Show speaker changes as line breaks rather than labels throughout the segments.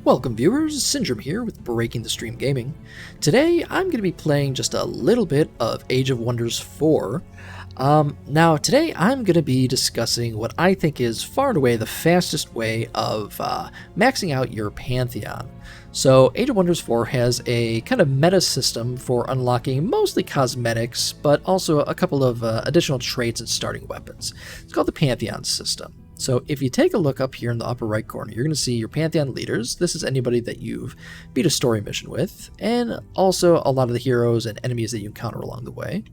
Welcome viewers, Syndrome here with Breaking the Stream Gaming. Today I'm going to be playing just a little bit of Age of Wonders 4. Now today I'm going to be discussing what I think is far and away the fastest way of maxing out your Pantheon. So Age of Wonders 4 has a kind of meta system for unlocking mostly cosmetics, but also a couple of additional traits and starting weapons. It's called the Pantheon system. So if you take a look up here in the upper right corner, you're going to see your Pantheon leaders. This is anybody that you've beat a story mission with, and also a lot of the heroes and enemies that you encounter along the way.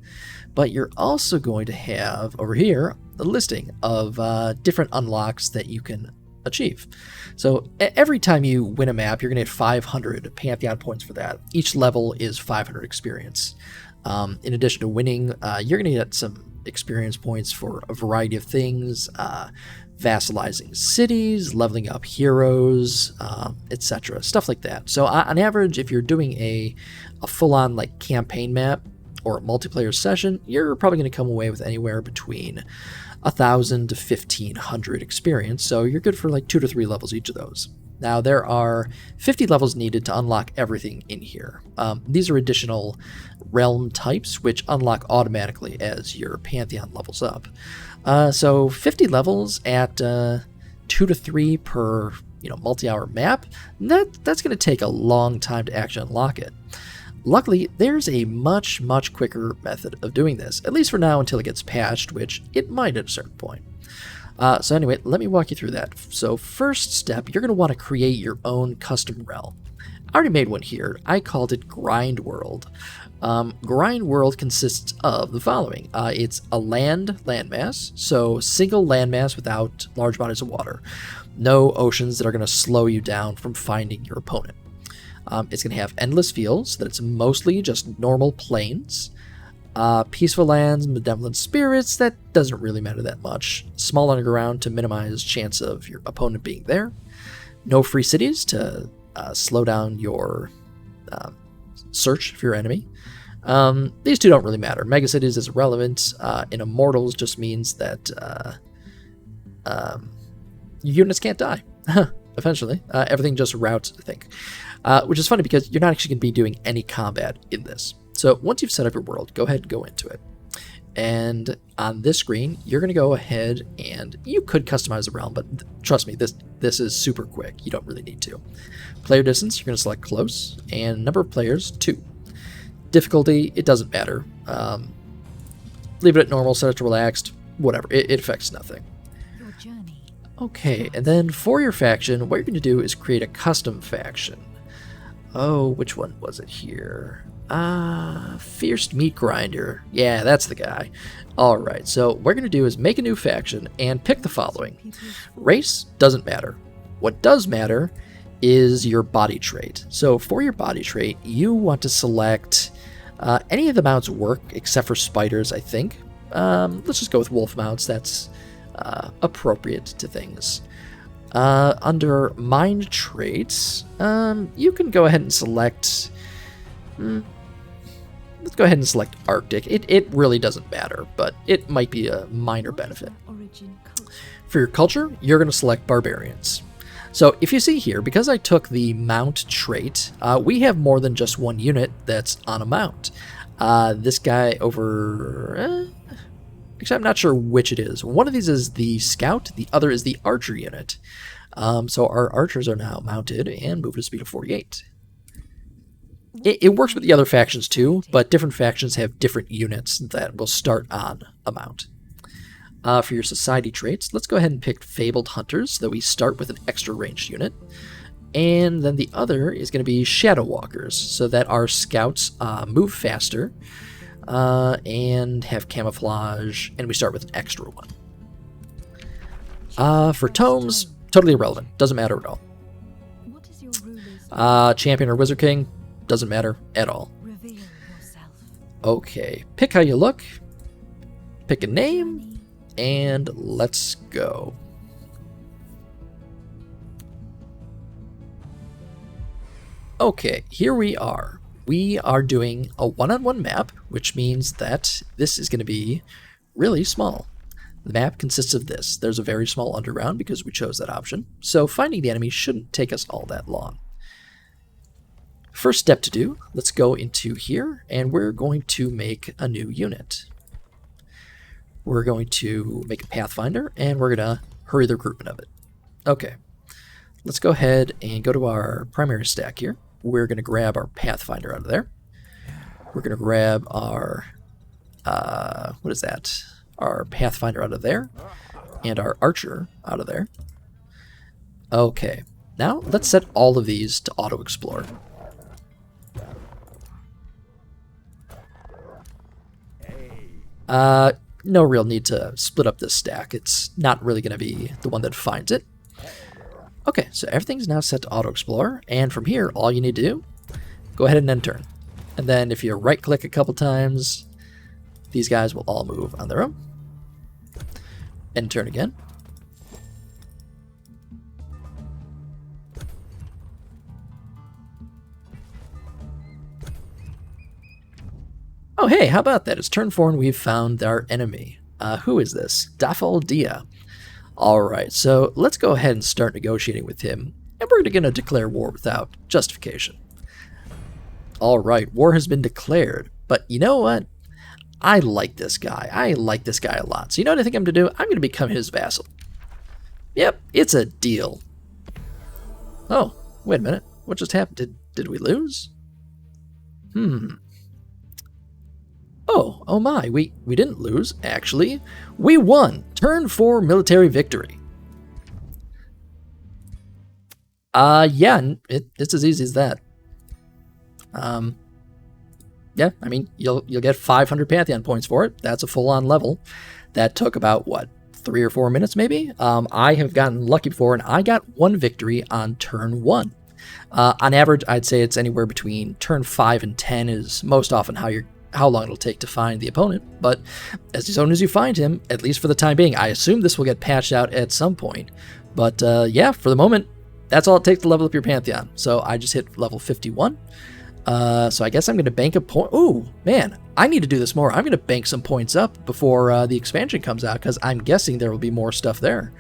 But you're also going to have over here a listing of different unlocks that you can achieve. So every time you win a map, you're going to get 500 Pantheon points for that. Each level is 500 experience. In addition to winning, you're going to get some experience points for a variety of things, vassalizing cities, leveling up heroes, etc. Stuff like that. So on average, if you're doing a full-on like campaign map or a multiplayer session, you're probably going to come away with anywhere between 1,000 to 1,500 experience. So you're good for like 2 to 3 levels each of those. Now there are 50 levels needed to unlock everything in here. These are additional realm types which unlock automatically as your Pantheon levels up. So 50 levels at 2 to 3 per multi-hour map, that's going to take a long time to actually unlock it. Luckily, there's a much quicker method of doing this, at least for now until it gets patched, which it might at a certain point. So anyway, let me walk you through that. So first step, you're going to want to create your own custom realm. I already made one here. I called it Grind World. Grind World consists of the following. It's a landmass, so single landmass without large bodies of water. No oceans that are going to slow you down from finding your opponent. It's going to have endless fields, that it's mostly just normal plains. Peaceful lands, benevolent spirits, that doesn't really matter that much. Small underground to minimize chance of your opponent being there. No free cities to slow down your search for your enemy. These two don't really matter. Megacities is irrelevant. In Immortals just means that units can't die. Eventually. Everything just routes, I think. Which is funny because you're not actually going to be doing any combat in this. So once you've set up your world, go ahead and go into it. And on this screen, you're going to go ahead and you could customize the realm, but trust me, this is super quick. You don't really need to. Player distance, you're going to select close, and number of players, 2. Difficulty, it doesn't matter. Leave it at normal, set it to relaxed, whatever. It affects nothing. Okay, and then for your faction, what you're going to do is create a custom faction. Oh, which one was it here? Fierce Meat Grinder. Yeah, that's the guy. Alright, so what we're going to do is make a new faction and pick the following. Race doesn't matter. What does matter is your body trait. So for your body trait, you want to select any of the mounts work except for spiders, I think. Let's just go with wolf mounts. That's appropriate to things. Under mind traits, you can go ahead and select... let's go ahead and select Arctic. It really doesn't matter, but it might be a minor benefit. For your culture, you're going to select Barbarians. So if you see here, because I took the mount trait, we have more than just one unit that's on a mount. This guy over... actually, I'm not sure which it is. One of these is the Scout, the other is the Archer unit. So our Archers are now mounted and moved to a speed of 48. It works with the other factions too, but different factions have different units that will start on a mount. For your society traits, let's go ahead and pick Fabled Hunters, so that we start with an extra ranged unit. And then the other is going to be Shadow Walkers, so that our scouts move faster and have camouflage, and we start with an extra one. For tomes, totally irrelevant, doesn't matter at all. Champion or Wizard King, doesn't matter at all. Okay, pick how you look, pick a name, and let's go. Okay, here we are. We are doing a one-on-one map, which means that this is going to be really small. The map consists of this. There's a very small underground because we chose that option, so finding the enemy shouldn't take us all that long. First step to do, let's go into here, and we're going to make a new unit. We're going to make a Pathfinder, and we're going to hurry the recruitment of it. Okay, let's go ahead and go to our primary stack here. We're going to grab our Pathfinder out of there. We're going to grab our, what is that? Our Pathfinder out of there, and our Archer out of there. Okay, now let's set all of these to auto-explore. No real need to split up this stack. It's not really going to be the one that finds it. Okay, so everything's now set to auto-explore, and from here, all you need to do, go ahead and end turn. And then if you right-click a couple times, these guys will all move on their own. End turn again. Oh hey, how about that? It's turn 4 and we've found our enemy. Who is this? Dafaldia. Alright, so let's go ahead and start negotiating with him, and we're going to declare war without justification. Alright, war has been declared, but you know what? I like this guy. I like this guy a lot. So you know what I think I'm going to do? I'm going to become his vassal. Yep, it's a deal. Oh, wait a minute. What just happened? Did we lose? Oh my, we didn't lose, actually. We won! Turn 4 military victory. Yeah, it's as easy as that. Yeah, I mean, you'll get 500 Pantheon points for it. That's a full-on level. That took about, what, 3 or 4 minutes maybe? I have gotten lucky before, and I got 1 victory on turn 1. On average, I'd say it's anywhere between turn 5 and 10 is most often how long it'll take to find the opponent. But as soon as you find him, at least for the time being, I assume this will get patched out at some point. But yeah, for the moment, that's all it takes to level up your Pantheon. So I just hit level 51. So I guess I'm going to bank a point. Oh, man, I need to do this more. I'm going to bank some points up before the expansion comes out, because I'm guessing there will be more stuff there.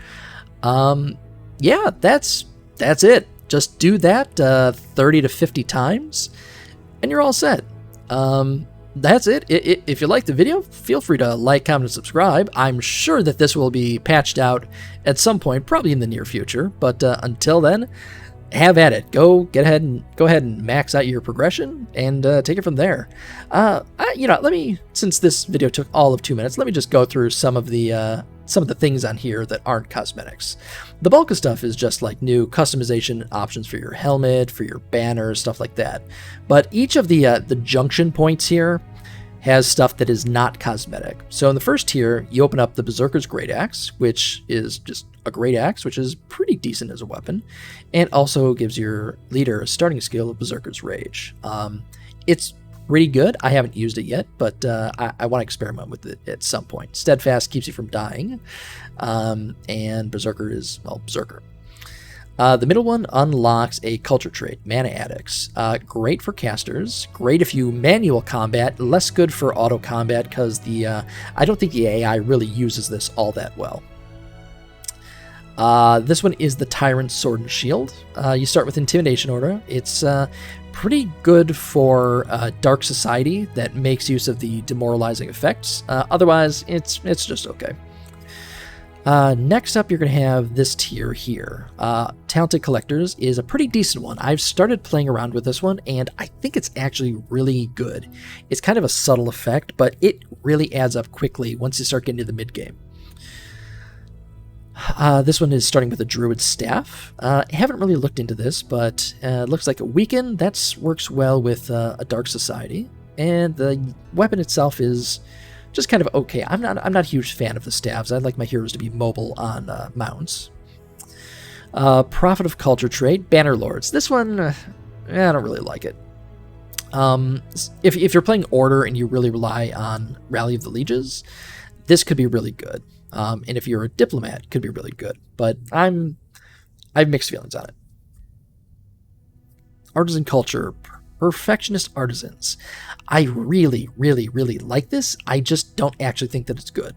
Yeah, that's it. Just do that 30 to 50 times, and you're all set. That's it. If you liked the video, feel free to like, comment, and subscribe. I'm sure that this will be patched out at some point, probably in the near future. But until then, have at it. Go ahead and max out your progression and take it from there. Since this video took all of 2 minutes, let me just go through some of the things on here that aren't cosmetics. The bulk of stuff is just like new customization options for your helmet, for your banners, stuff like that. But each of the junction points here has stuff that is not cosmetic. So in the first tier, you open up the Berserker's Great Axe, which is just a great axe, which is pretty decent as a weapon, and also gives your leader a starting skill of Berserker's Rage. It's pretty good. I haven't used it yet, but I want to experiment with it at some point. Steadfast keeps you from dying, and Berserker is, well, Berserker. The middle one unlocks a culture trait, Mana Addicts. Great for casters, great if you manual combat, less good for auto combat because I don't think the AI really uses this all that well. This one is the Tyrant's Sword and Shield. You start with Intimidation Aura. It's pretty good for Dark Society that makes use of the demoralizing effects. Otherwise, it's just okay. Next up, you're going to have this tier here. Talented Collectors is a pretty decent one. I've started playing around with this one, and I think it's actually really good. It's kind of a subtle effect, but it really adds up quickly once you start getting to the mid-game. This one is starting with a Druid's Staff. I haven't really looked into this, but it looks like a Weaken. That works well with a Dark Society. And the weapon itself is just kind of okay. I'm not a huge fan of the staves. I'd like my heroes to be mobile on mounts. Prophet of Culture trait, Banner Lords. This one, I don't really like it. If you're playing Order and you really rely on Rally of the Lieges, this could be really good. And if you're a diplomat, it could be really good. But I have mixed feelings on it. Artisan Culture, Perfectionist Artisans. I really, really, really like this. I just don't actually think that it's good.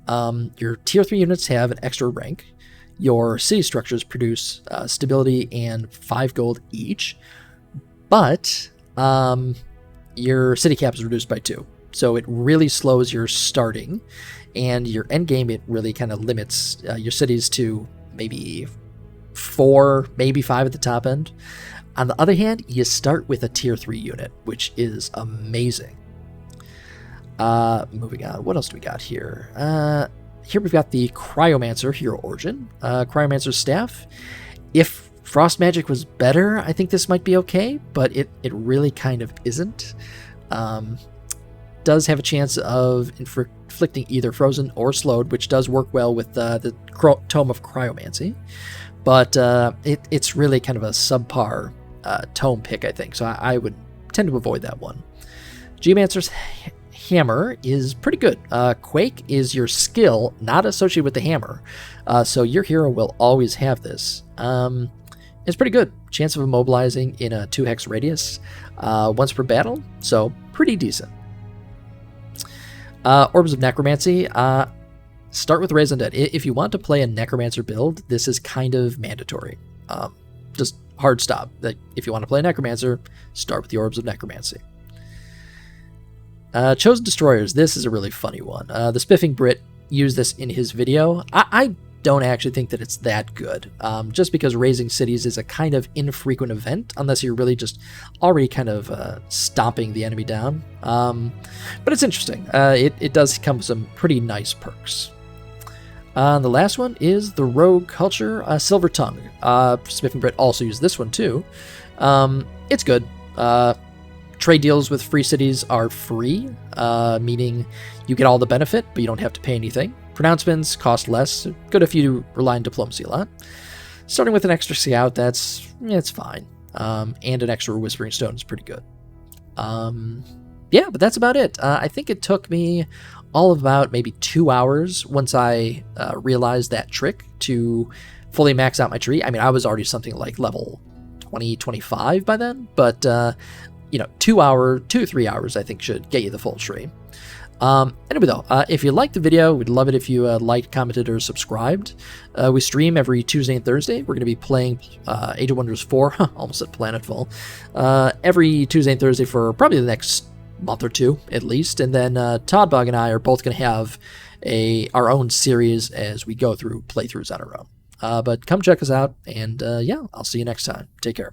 Your tier 3 units have an extra rank. Your city structures produce stability and 5 gold each, but your city cap is reduced by 2. So it really slows your starting, and your end game, it really kind of limits your cities to maybe 4, maybe 5 at the top end. On the other hand, you start with a tier 3 unit, which is amazing. Moving on, what else do we got here? Here we've got the Cryomancer Hero Origin. Cryomancer's Staff. If Frost Magic was better, I think this might be okay, but it really kind of isn't. Does have a chance of inflicting either frozen or slowed, which does work well with the Tome of Cryomancy, but it's really kind of a subpar tome pick, I think, so I would tend to avoid that one. Geomancer's Hammer is pretty good. Quake is your skill, not associated with the hammer, so your hero will always have this. It's pretty good. Chance of immobilizing in a 2 hex radius once per battle, so pretty decent. Orbs of Necromancy. Start with Raise Undead. If you want to play a Necromancer build, this is kind of mandatory. Just hard stop. If you want to play a Necromancer, start with the Orbs of Necromancy. Chosen Destroyers. This is a really funny one. The Spiffing Brit used this in his video. I don't actually think that it's that good, just because raising cities is a kind of infrequent event, unless you're really just already kind of stomping the enemy down. But it's interesting. It does come with some pretty nice perks. The last one is the Rogue Culture Silver Tongue. Spiffing Brit also used this one too. It's good. Trade deals with free cities are free, meaning you get all the benefit, but you don't have to pay anything. Pronouncements cost less, good if you rely on diplomacy a lot. Starting with an extra scout, it's fine. And an extra Whispering Stone is pretty good. Yeah, but that's about it. I think it took me all of about maybe 2 hours once I realized that trick to fully max out my tree. I mean, I was already something like level 20, 25 by then, but 2 to 3 hours I think should get you the full tree. Anyway though, if you liked the video, we'd love it if you liked, commented, or subscribed. We stream every Tuesday and Thursday. We're going to be playing Age of Wonders 4, almost at Planetfall, every Tuesday and Thursday for probably the next month or two at least, and then Todd Bug and I are both going to have our own series as we go through playthroughs on our own. But come check us out, and yeah, I'll see you next time. Take care.